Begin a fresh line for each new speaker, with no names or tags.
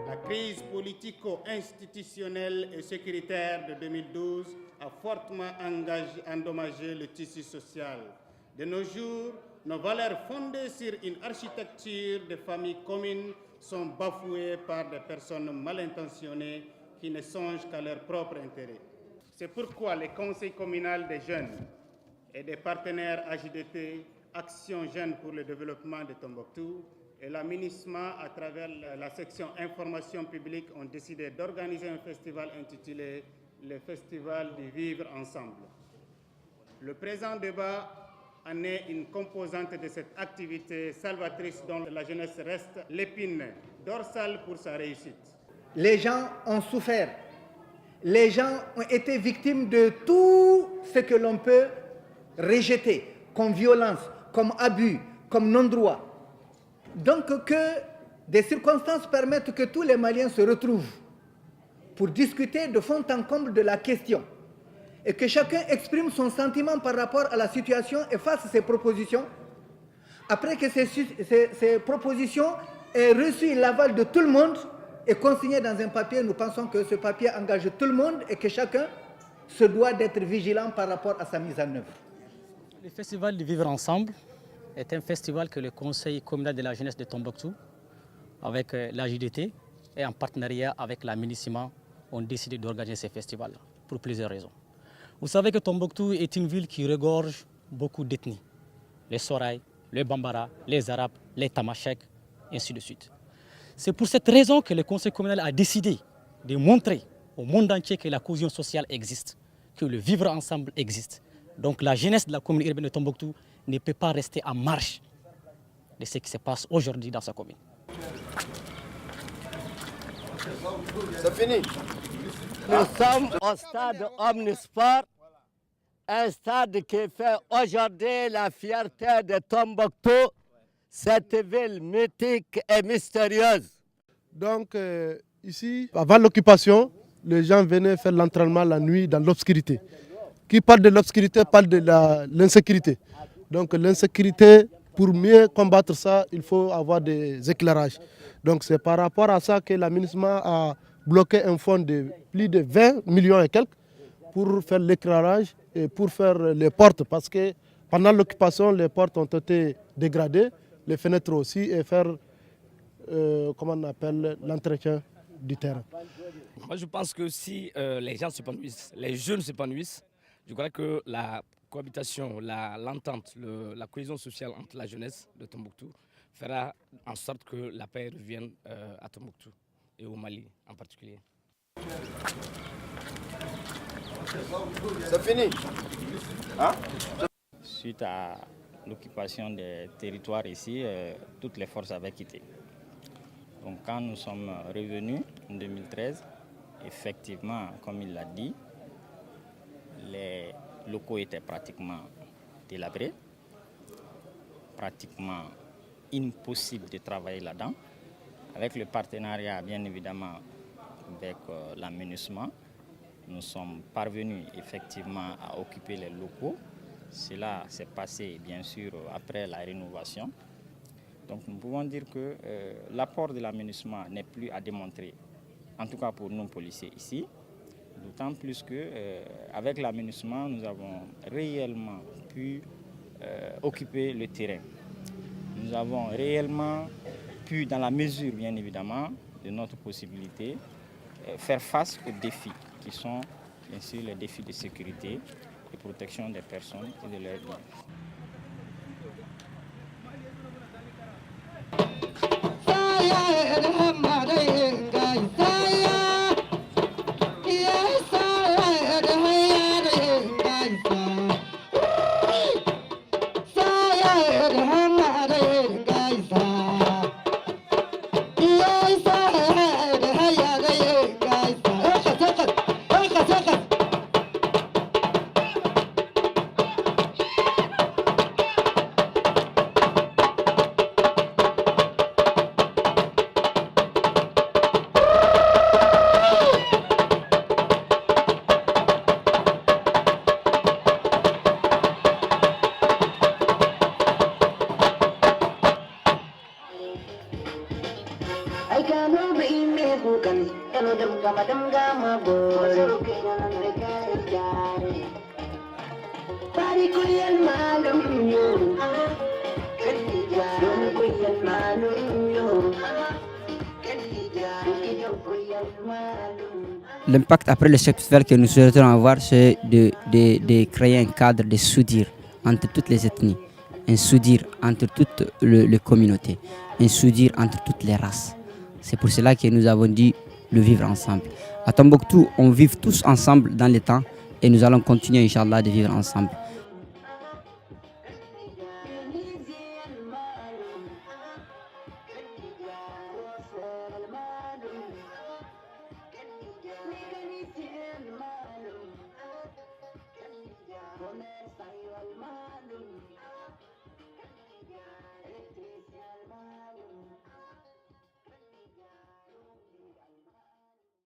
La crise politico-institutionnelle et sécuritaire de 2012 a fortement endommagé le tissu social. De nos jours, nos valeurs fondées sur une architecture de familles communes sont bafouées par des personnes mal intentionnées qui ne songent qu'à leur propre intérêt. C'est pourquoi le Conseil communal des jeunes et des partenaires AJDT, Action Jeunes pour le développement de Tombouctou, et la MINUSMA, à travers la section information publique, ont décidé d'organiser un festival intitulé le Festival du Vivre Ensemble. Le présent débat en est une composante de cette activité salvatrice dont la jeunesse reste l'épine dorsale pour sa réussite.
Les gens ont souffert. Les gens ont été victimes de tout ce que l'on peut rejeter comme violence, comme abus, comme non-droit. Donc que des circonstances permettent que tous les Maliens se retrouvent pour discuter de fond en comble de la question et que chacun exprime son sentiment par rapport à la situation et fasse ses propositions. Après que ces propositions aient reçu l'aval de tout le monde et consignées dans un papier, nous pensons que ce papier engage tout le monde et que chacun se doit d'être vigilant par rapport à sa mise en œuvre.
Le Festival du Vivre Ensemble est un festival que le Conseil communal de la jeunesse de Tombouctou, avec la JDT et en partenariat avec la MINUSMA, ont décidé d'organiser ce festival pour plusieurs raisons. Vous savez que Tombouctou est une ville qui regorge beaucoup d'ethnies. Les Soraï, les Bambara, les Arabes, les Tamashek, ainsi de suite. C'est pour cette raison que le Conseil communal a décidé de montrer au monde entier que la cohésion sociale existe, que le vivre ensemble existe. Donc la jeunesse de la commune urbaine de Tombouctou ne peut pas rester en marge de ce qui se passe aujourd'hui dans sa commune.
C'est fini. Nous sommes au stade Omnisport, un stade qui fait aujourd'hui la fierté de Tombouctou, cette ville mythique et mystérieuse.
Donc ici, avant l'occupation, les gens venaient faire l'entraînement la nuit dans l'obscurité. Qui parle de l'obscurité parle de l'insécurité. Donc l'insécurité, pour mieux combattre ça, il faut avoir des éclairages. Donc c'est par rapport à ça que la MINUSMA a bloqué un fonds de plus de 20 millions et quelques pour faire l'éclairage et pour faire les portes. Parce que pendant l'occupation, les portes ont été dégradées, les fenêtres aussi, et faire comment on appelle l'entretien du terrain.
Moi je pense que si les gens s'épanouissent, les jeunes s'épanouissent, je crois que la cohabitation, l'entente, la cohésion sociale entre la jeunesse de Tombouctou fera en sorte que la paix revienne à Tombouctou et au Mali en particulier.
C'est fini. Hein?
Suite à l'occupation des territoires ici, toutes les forces avaient quitté. Donc quand nous sommes revenus en 2013, effectivement, comme il l'a dit, les locaux étaient pratiquement délabrés, pratiquement impossible de travailler là-dedans. Avec le partenariat, bien évidemment, avec la MINUSMA, nous sommes parvenus effectivement à occuper les locaux. Cela s'est passé, bien sûr, après la rénovation. Donc nous pouvons dire que l'apport de la MINUSMA n'est plus à démontrer, en tout cas pour nous policiers ici. D'autant plus qu'avec la MINUSMA, nous avons réellement pu occuper le terrain. Nous avons réellement pu, dans la mesure bien évidemment de notre possibilité, faire face aux défis qui sont bien sûr les défis de sécurité, de protection des personnes et de leurs biens.
L'impact après le festival que nous souhaitons avoir, c'est de créer un cadre de soudure entre toutes les ethnies, un soudure entre toutes les communautés, un soudure entre toutes les races. C'est pour cela que nous avons dit le vivre ensemble. À Tombouctou, on vit tous ensemble dans le temps et nous allons continuer, Inch'Allah, de vivre ensemble.